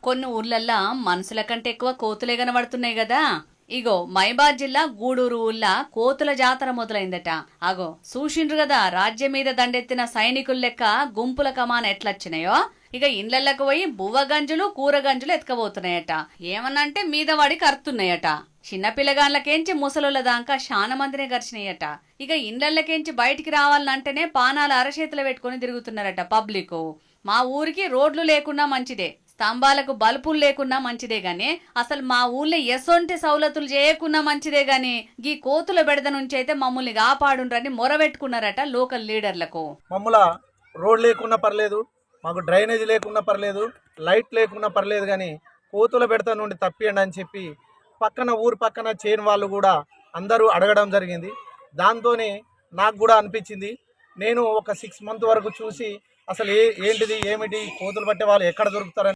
కొన్ని ఊర్లల్లా మనుషుల కంటే ఎక్కువ కోతులే కనబడుతున్నాయి కదా. ఇగో మైబాద్ జిల్లా గూడూరు ఊళ్ళ కోతుల జాతర మొదలైందట. అగో చూసిండ్రు కదా, రాజ్యం మీద దండెత్తిన సైనికుల లెక్క గుంపుల కమాన ఎట్లొచ్చినాయో. ఇక ఇండ్లకు పోయి బువ్వ గంజులు కూర గంజులు ఎత్తుకపోతున్నాయట. ఏమనంటే మీద వాడి కరుతున్నాయట. చిన్న పిల్లగాళ్ళకేంచి ముసలుల దాకా చాలా మందినే గరిచినాయట. ఇక ఇండ్లకేంచి బయటికి రావాలంటేనే పానాలు అరచేతులు పెట్టుకుని తిరుగుతున్నారట పబ్లిక్. మా ఊరికి రోడ్లు లేకున్నా మంచిదే, స్తంభాలకు బల్బులు లేకున్నా మంచిదే గాని అసలు మా ఊళ్ళో ఎసొంటి సౌలతులు చేయకున్నా మంచిదే గాని గీ కోతుల బెడద నుంచి అయితే మమ్మల్ని కాపాడుండ్రని మొరబెట్టుకున్నారట లోకల్ లీడర్లకు. మమ్మల్ని రోడ్ లేకున్నా పర్లేదు, మాకు డ్రైనేజ్ లేకున్నా పర్లేదు, లైట్ లేకున్నా పర్లేదు, కానీ కోతుల బెడత నుండి తప్పియండి అని చెప్పి ఊరు పక్కన చేను వాళ్ళు కూడా అందరూ అడగడం జరిగింది. దాంతోనే నాకు కూడా అనిపించింది. నేను ఒక 6 months వరకు చూసి అసలు ఏంటిది ఏమిటి కోతులు పట్టే వాళ్ళు ఎక్కడ దొరుకుతారని